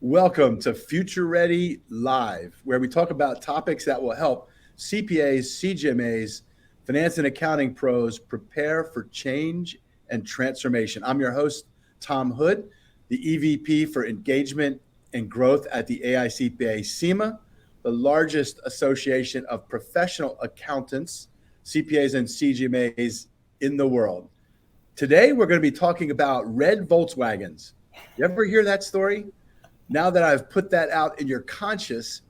Welcome to Future Ready Live, where we talk about topics that will help CPAs, CGMAs, finance and accounting pros prepare for change and transformation. I'm your host, Tom Hood, the EVP for Engagement and Growth at the AICPA CIMA, the largest association of professional accountants, CPAs, and CGMAs in the world. Today, we're going to be talking about red Volkswagens. You ever hear that story? Now that I've put that out in your conscious,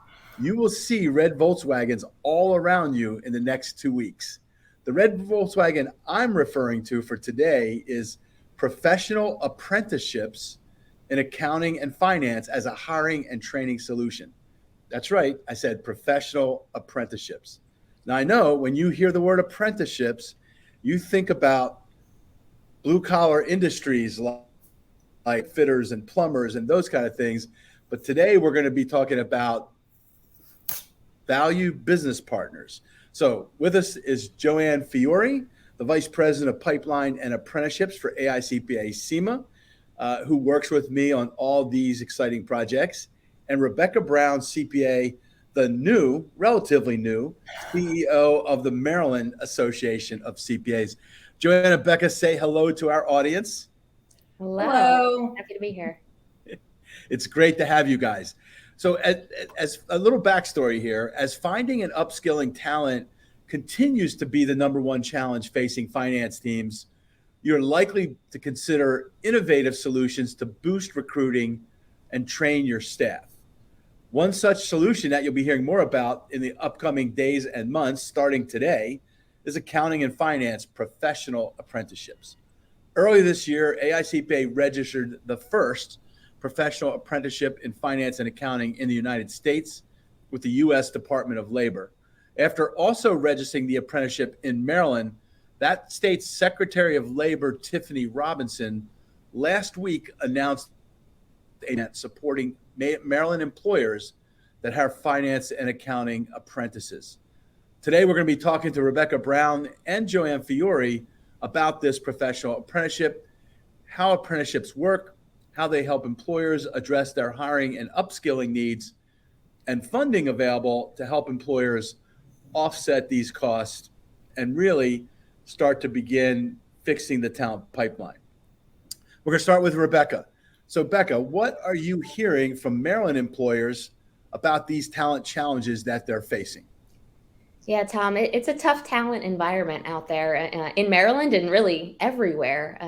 you will see red Volkswagens all around you in the next 2 weeks. The red Volkswagen I'm referring to for today is professional apprenticeships in accounting and finance as a hiring and training solution. That's right, I said professional apprenticeships. Now I know when you hear the word apprenticeships, you think about blue collar industries like fitters and plumbers and those kind of things. But today we're going to be talking about value business partners. So with us is Joanne Fiore, the Vice President of Pipeline and Apprenticeships for AICPA CIMA, who works with me on all these exciting projects, and Rebekah Brown, CPA, the relatively new CEO of the Maryland Association of CPAs. Joanne and Rebekah, say hello to our audience. Hello. Happy to be here. It's great to have you guys. So as a little backstory here, as finding and upskilling talent continues to be the number one challenge facing finance teams, you're likely to consider innovative solutions to boost recruiting and train your staff. One such solution that you'll be hearing more about in the upcoming days and months, starting today, is accounting and finance professional apprenticeships. Earlier this year, AICPA registered the first professional apprenticeship in finance and accounting in the United States with the U.S. Department of Labor. After also registering the apprenticeship in Maryland, that state's Secretary of Labor, Tiffany Robinson, last week announced supporting Maryland employers that have finance and accounting apprentices. Today, we're going to be talking to Rebekah Brown and Joanne Fiore about this professional apprenticeship, how apprenticeships work, how they help employers address their hiring and upskilling needs, and funding available to help employers offset these costs and really start to begin fixing the talent pipeline. We're going to start with Rebekah. So, Becca, what are you hearing from Maryland employers about these talent challenges that they're facing? Yeah, Tom, it's a tough talent environment out there in Maryland and really everywhere.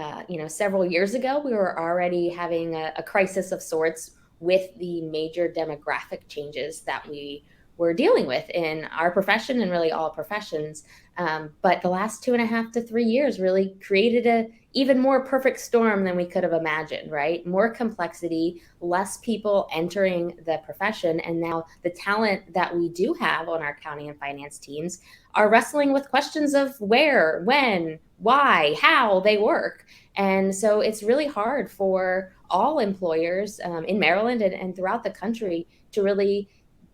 Several years ago, we were already having a crisis of sorts with the major demographic changes that we were dealing with in our profession and really all professions. But the last 2.5 to 3 years really created a even more perfect storm than we could have imagined, right? More complexity, less people entering the profession. And now the talent that we do have on our accounting and finance teams are wrestling with questions of where, when, why, how they work. And so it's really hard for all employers in Maryland and throughout the country to really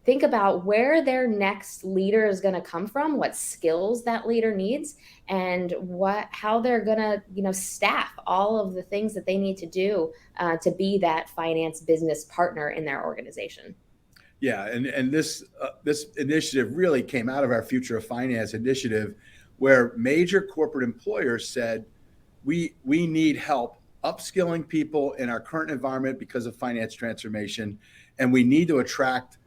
think about where their next leader is going to come from, what skills that leader needs, and how they're going to, staff all of the things that they need to do to be that finance business partner in their organization. Yeah, and this initiative really came out of our Future of Finance initiative, where major corporate employers said, we need help upskilling people in our current environment because of finance transformation, and we need to attract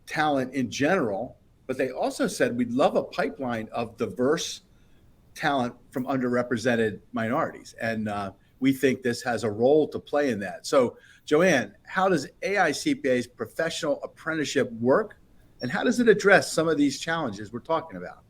talent in general, but they also said we'd love a pipeline of diverse talent from underrepresented minorities. And we think this has a role to play in that. So, Joanne, how does AICPA's professional apprenticeship work? And how does it address some of these challenges we're talking about?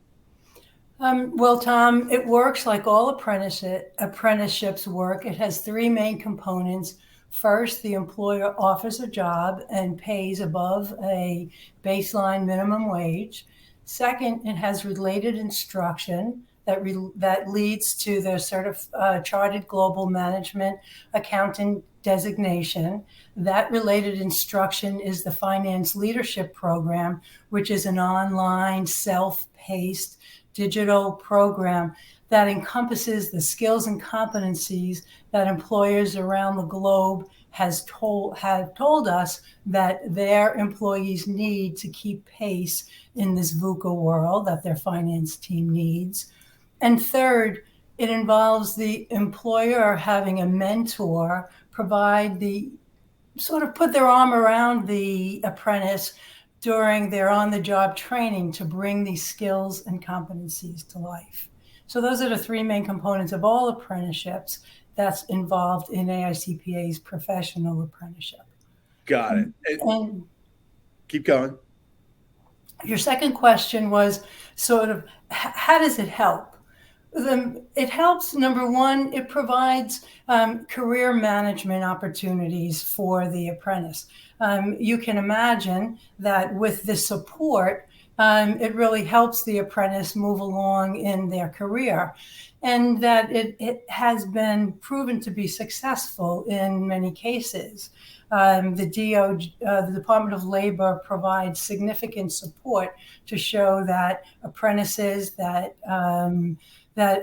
Well, Tom, it works like all apprenticeships work. It has three main components. First, the employer offers a job and pays above a baseline minimum wage. Second, it has related instruction that leads to the Chartered Global Management Accountant designation. That related instruction is the Finance Leadership Program, which is an online, self-paced digital program that encompasses the skills and competencies that employers around the globe have told us that their employees need to keep pace in this VUCA world that their finance team needs. And third, it involves the employer having a mentor provide the sort of put their arm around the apprentice during their on-the-job training to bring these skills and competencies to life. So those are the three main components of all apprenticeships that's involved in AICPA's professional apprenticeship. Got it. And keep going. Your second question was sort of, how does it help? It helps, number one, it provides career management opportunities for the apprentice. You can imagine that with this support, it really helps the apprentice move along in their career, and that it has been proven to be successful in many cases. The Department of Labor provides significant support to show that apprentices, that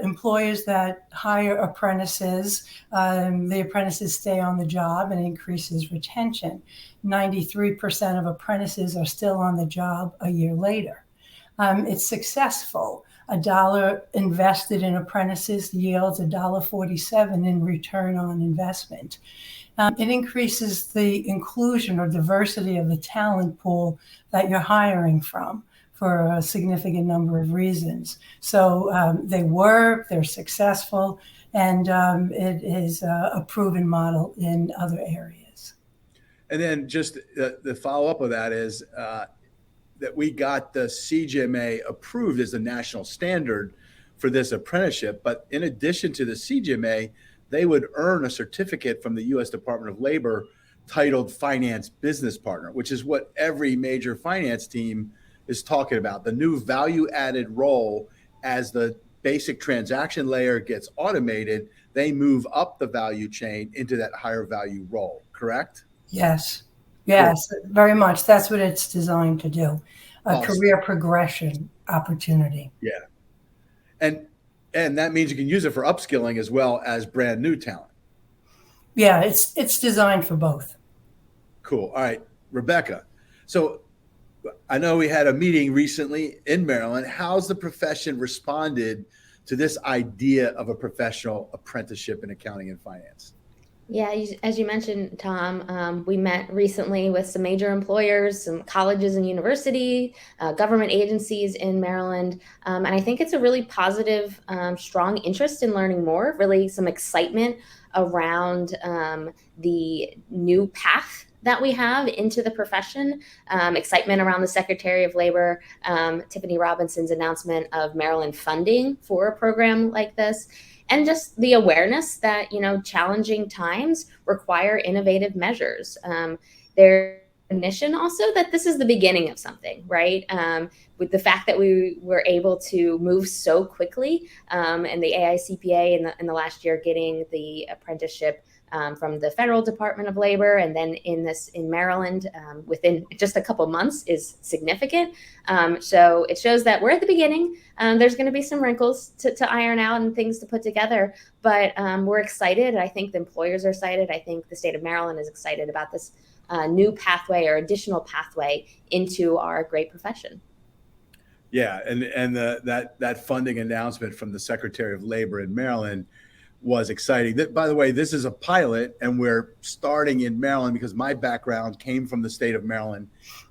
employers that hire apprentices, the apprentices stay on the job and increases retention. 93% of apprentices are still on the job a year later. It's successful. $1 invested in apprentices yields $1.47 in return on investment. It increases the inclusion or diversity of the talent pool that you're hiring from for a significant number of reasons. So they work, they're successful, and it is a proven model in other areas. And then just the follow-up of that is that we got the CGMA approved as the national standard for this apprenticeship. But in addition to the CGMA, they would earn a certificate from the U.S. Department of Labor titled Finance Business Partner, which is what every major finance team is talking about. The new value-added role as the basic transaction layer gets automated, they move up the value chain into that higher value role, correct? Yes, very much. That's what it's designed to do. A Awesome. Career progression opportunity. Yeah. And that means you can use it for upskilling as well as brand new talent. Yeah, it's designed for both. Cool. All right, Rebekah. So I know we had a meeting recently in Maryland. How's the profession responded to this idea of a professional apprenticeship in accounting and finance? Yeah, as you mentioned, Tom, we met recently with some major employers, some colleges and university, government agencies in Maryland. And I think it's a really positive, strong interest in learning more, really some excitement around the new path that we have into the profession, excitement around the Secretary of Labor, Tiffany Robinson's announcement of Maryland funding for a program like this. And just the awareness that, challenging times require innovative measures. Their recognition also that this is the beginning of something, right? With the fact that we were able to move so quickly, and the AICPA in the last year getting the apprenticeship from the Federal Department of Labor, and then in Maryland within just a couple months is significant. So it shows that we're at the beginning. There's going to be some wrinkles to iron out and things to put together, but we're excited. I think the employers are excited. I think the state of Maryland is excited about this new pathway or additional pathway into our great profession. Yeah, and that funding announcement from the Secretary of Labor in Maryland was exciting. By the way, this is a pilot, and we're starting in Maryland because my background came from the state of Maryland.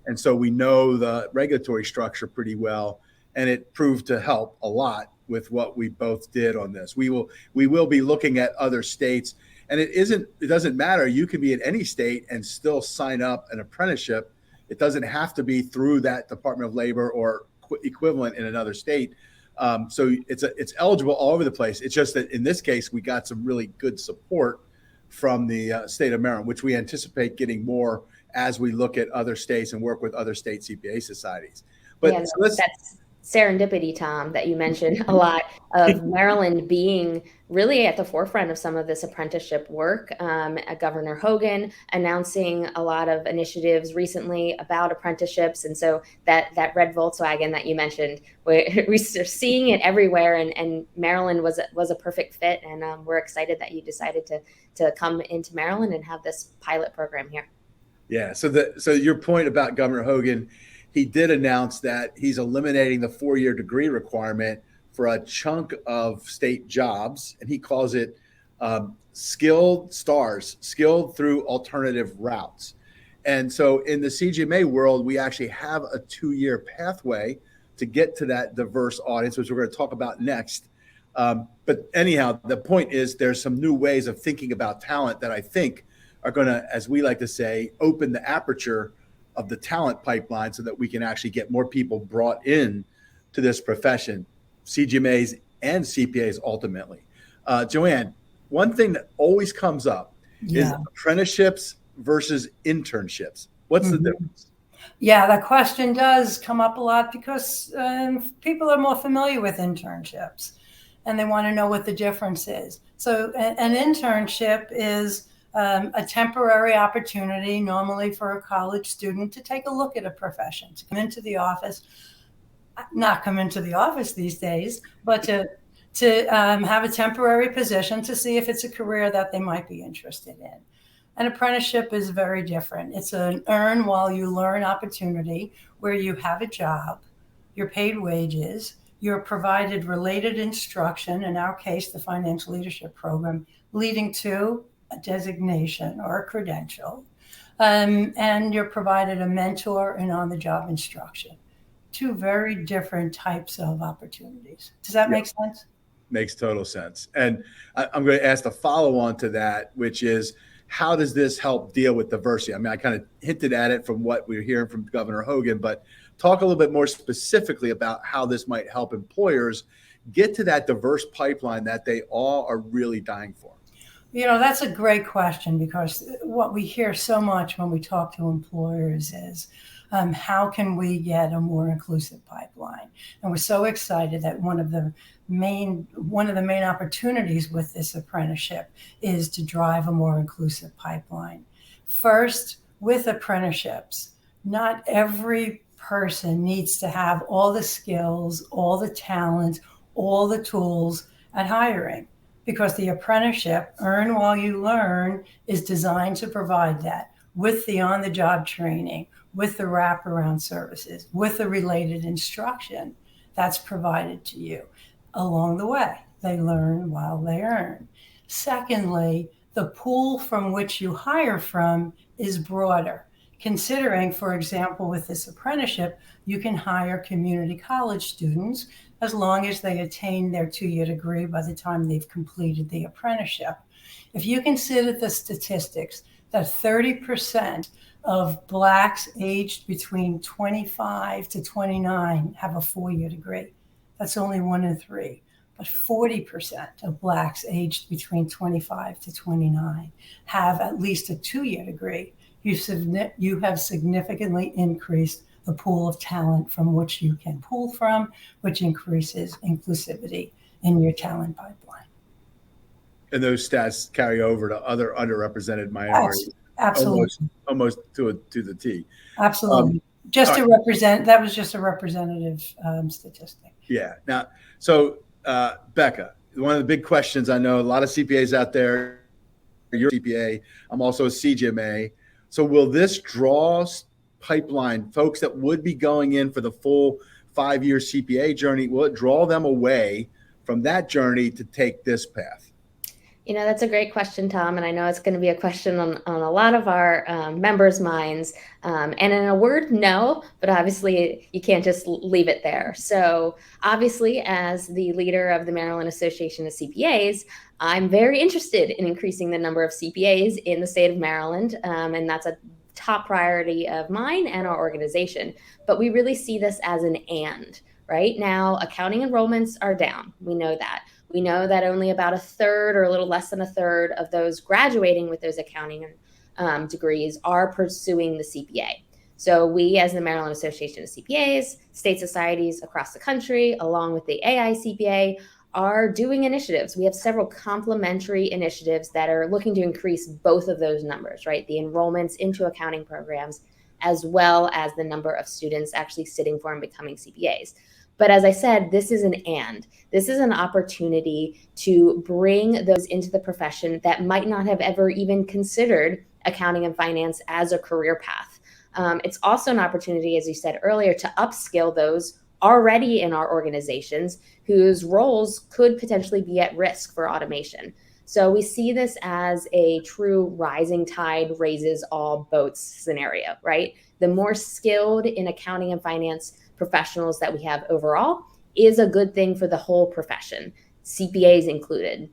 And so we know the regulatory structure pretty well, and it proved to help a lot with what we both did on this. We will be looking at other states, and it doesn't matter. You can be in any state and still sign up an apprenticeship. It doesn't have to be through that Department of Labor or equivalent in another state. So it's eligible all over the place. It's just that in this case, we got some really good support from the state of Maryland, which we anticipate getting more as we look at other states and work with other state CPA societies. But yeah, so serendipity, Tom, that you mentioned a lot of Maryland being really at the forefront of some of this apprenticeship work. Governor Hogan announcing a lot of initiatives recently about apprenticeships. And so that red Volkswagen that you mentioned, we're seeing it everywhere, and Maryland was a perfect fit. And we're excited that you decided to come into Maryland and have this pilot program here. Yeah. So your point about Governor Hogan, he did announce that he's eliminating the 4-year degree requirement for a chunk of state jobs, and he calls it skilled through alternative routes. And so in the CGMA world, we actually have a 2-year pathway to get to that diverse audience, which we're going to talk about next. But anyhow, the point is there's some new ways of thinking about talent that I think are going to, as we like to say, open the aperture of the talent pipeline so that we can actually get more people brought in to this profession, CGMAs and CPAs ultimately. Joanne, one thing that always comes up is apprenticeships versus internships. What's the difference? Yeah, that question does come up a lot because people are more familiar with internships and they want to know what the difference is. So an internship is a temporary opportunity, normally for a college student, to take a look at a profession, to come into the office, not come into the office these days, but to have a temporary position to see if it's a career that they might be interested in. An apprenticeship is very different. It's an earn while you learn opportunity where you have a job, you're paid wages, you're provided related instruction, in our case, the financial leadership program, leading to a designation or a credential, and you're provided a mentor and on-the-job instruction. Two very different types of opportunities. Does that make sense? Makes total sense. And I'm going to ask the follow-on to that, which is, how does this help deal with diversity? I mean, I kind of hinted at it from what we were hearing from Governor Hogan, but talk a little bit more specifically about how this might help employers get to that diverse pipeline that they all are really dying for. You know, that's a great question, because what we hear so much when we talk to employers is, how can we get a more inclusive pipeline? And we're so excited that one of the main opportunities with this apprenticeship is to drive a more inclusive pipeline. First, with apprenticeships, not every person needs to have all the skills, all the talent, all the tools at hiring, because the apprenticeship, earn while you learn, is designed to provide that with the on-the-job training, with the wraparound services, with the related instruction that's provided to you along the way. They learn while they earn. Secondly, the pool from which you hire from is broader. Considering, for example, with this apprenticeship, you can hire community college students as long as they attain their 2-year degree by the time they've completed the apprenticeship. If you consider the statistics that 30% of Blacks aged between 25 to 29 have a 4-year degree, that's only 1 in 3. But 40% of Blacks aged between 25 to 29 have at least a 2-year degree. You have significantly increased the pool of talent from which you can pull from, which increases inclusivity in your talent pipeline. And those stats carry over to other underrepresented minorities. Absolutely. Almost to the T. Absolutely. That was just a representative statistic. Yeah. Now, so Becca, one of the big questions, I know a lot of CPAs out there, you're a CPA, I'm also a CGMA. So will this draw pipeline folks that would be going in for the full 5-year CPA journey? Will it draw them away from that journey to take this path? You know, that's a great question, Tom. And I know it's going to be a question on a lot of our members' minds. And in a word, no, but obviously you can't just leave it there. So obviously, as the leader of the Maryland Association of CPAs, I'm very interested in increasing the number of CPAs in the state of Maryland. And that's a top priority of mine and our organization. But we really see this as an and. Right now, accounting enrollments are down. We know that. We know that only about 1/3 or a little less than 1/3 of those graduating with those accounting degrees are pursuing the CPA. So we, as the Maryland Association of CPAs, state societies across the country, along with the AICPA, are doing initiatives. We have several complementary initiatives that are looking to increase both of those numbers, right? The enrollments into accounting programs, as well as the number of students actually sitting for and becoming CPAs. But as I said, this is an and. This is an opportunity to bring those into the profession that might not have ever even considered accounting and finance as a career path. It's also an opportunity, as you said earlier, to upskill those already in our organizations whose roles could potentially be at risk for automation. So we see this as a true rising tide raises all boats scenario, right? The more skilled in accounting and finance professionals that we have overall is a good thing for the whole profession, CPAs included.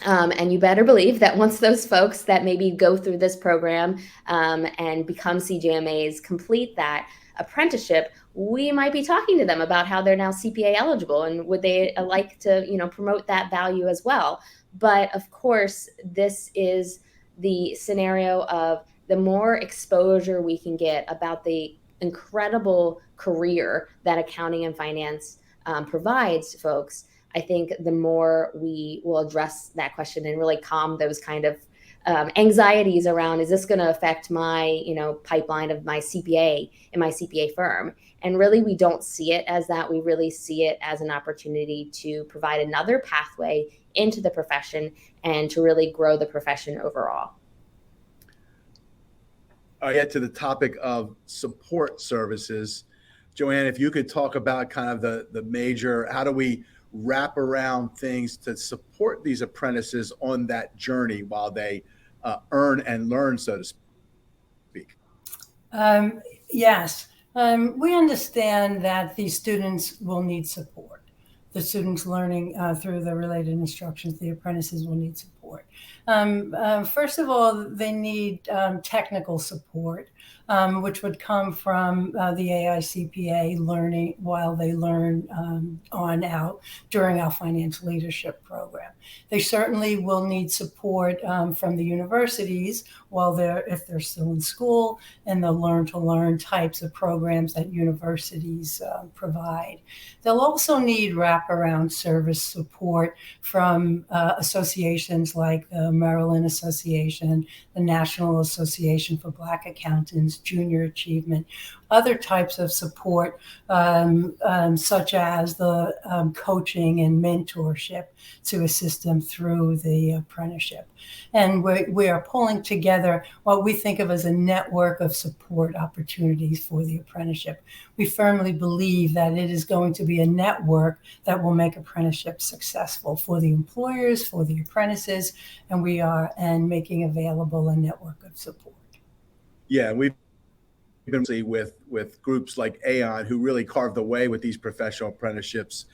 And you better believe that once those folks that maybe go through this program and become CJMAs complete that apprenticeship, we might be talking to them about how they're now CPA eligible and would they like to, promote that value as well. But of course, this is the scenario of the more exposure we can get about the incredible career that accounting and finance provides folks, I think the more we will address that question and really calm those kind of anxieties around, is this going to affect my, pipeline of my CPA in my CPA firm? And really, we don't see it as that. We really see it as an opportunity to provide another pathway into the profession and to really grow the profession overall. I get to the topic of support services. Joanne, if you could talk about kind of the major, how do we wrap around things to support these apprentices on that journey while they earn and learn, so to speak? Yes. We understand that these students will need support. The students learning through the related instructions, the apprentices will need support. First of all, they need technical support, which would come from the AICPA learning while they learn on out during our financial leadership program. They certainly will need support from the universities if they're still in school, and the learn-to-learn types of programs that universities provide. They'll also need wraparound service support from associations like the Maryland Association, the National Association for Black Accountants, Junior Achievement, other types of support, such as the coaching and mentorship to assist them through the apprenticeship. And we are pulling together what we think of as a network of support opportunities for the apprenticeship. We firmly believe that it is going to be a network that will make apprenticeships successful for the employers, for the apprentices, and making available a network of support. Yeah, we've been with groups like Aon, who really carved the way with these professional apprenticeships,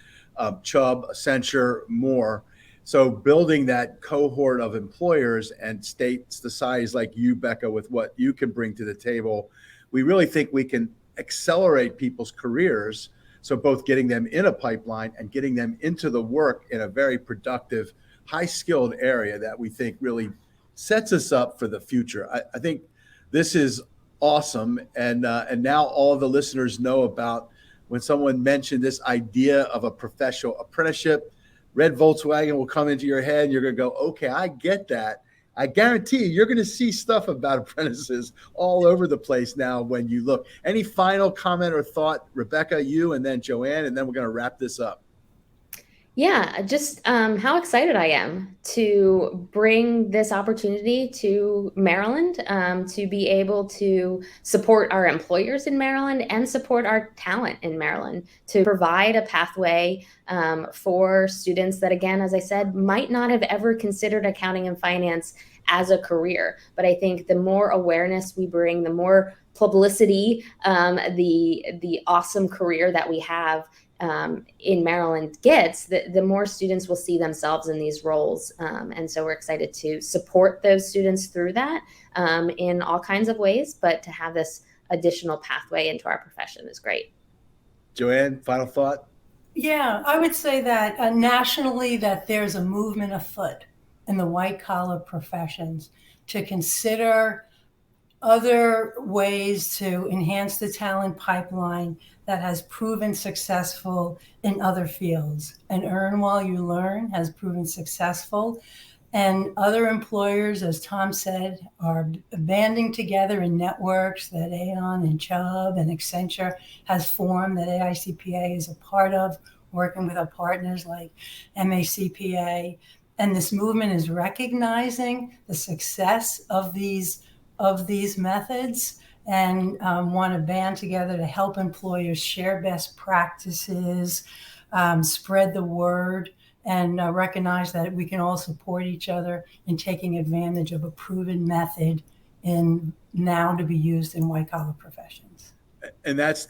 Chubb, Accenture, more. So building that cohort of employers and state societies like you, Becca, with what you can bring to the table, we really think we can accelerate people's careers. So both getting them in a pipeline and getting them into the work in a very productive, high-skilled area that we think really sets us up for the future. I think this is awesome. And now all of the listeners know about when someone mentioned this idea of a professional apprenticeship, red Volkswagen will come into your head and you're going to go, okay, I get that. I guarantee you're going to see stuff about apprentices all over the place now when you look. Any final comment or thought, Rebekah, you, and then Joanne, and then we're going to wrap this up. Yeah, just how excited I am to bring this opportunity to Maryland, to be able to support our employers in Maryland and support our talent in Maryland, to provide a pathway for students that, again, as I said, might not have ever considered accounting and finance as a career. But I think the more awareness we bring, the more publicity, the awesome career that we have in Maryland gets, the more students will see themselves in these roles. And so we're excited to support those students through that in all kinds of ways, but to have this additional pathway into our profession is great. Joanne, final thought? Yeah, I would say that nationally that there's a movement afoot in the white collar professions to consider other ways to enhance the talent pipeline that has proven successful in other fields. And Earn While You Learn has proven successful. And other employers, as Tom said, are banding together in networks that Aon and Chubb and Accenture has formed, that AICPA is a part of, working with our partners like MACPA. And this movement is recognizing the success of these methods and want to band together to help employers share best practices, spread the word, and recognize that we can all support each other in taking advantage of a proven method in now to be used in white-collar professions. And that's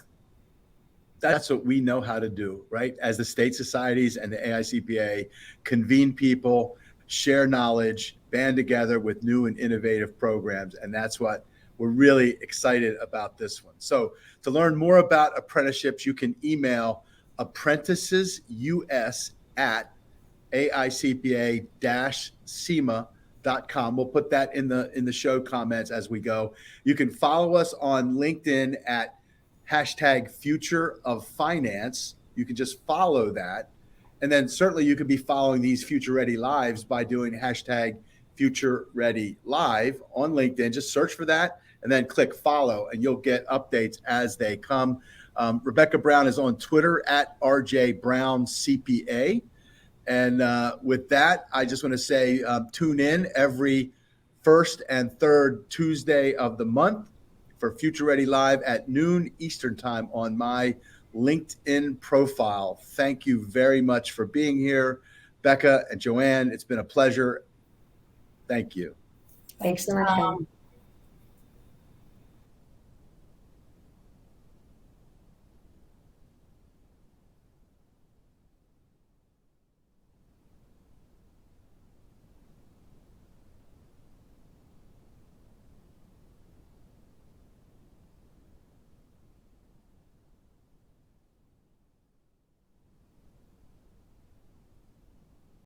what we know how to do, right? As the state societies and the AICPA convene people, share knowledge, band together with new and innovative programs. And that's what we're really excited about this one. So to learn more about apprenticeships, you can email apprenticessus@aicpa-cima.com. We'll put that in the show comments as we go. You can follow us on LinkedIn at #FutureOfFinance. You can just follow that. And then certainly you could be following these Future Ready Lives by doing #FutureReadyLive on LinkedIn. Just search for that and then click follow, and you'll get updates as they come. Rebekah Brown is on Twitter at RJBrownCPA. And with that, I just want to say tune in every first and third Tuesday of the month for Future Ready Live at noon Eastern Time on my LinkedIn profile. Thank you very much for being here, Becca and Joanne. It's been a pleasure. Thank you. Thanks so much, Tom.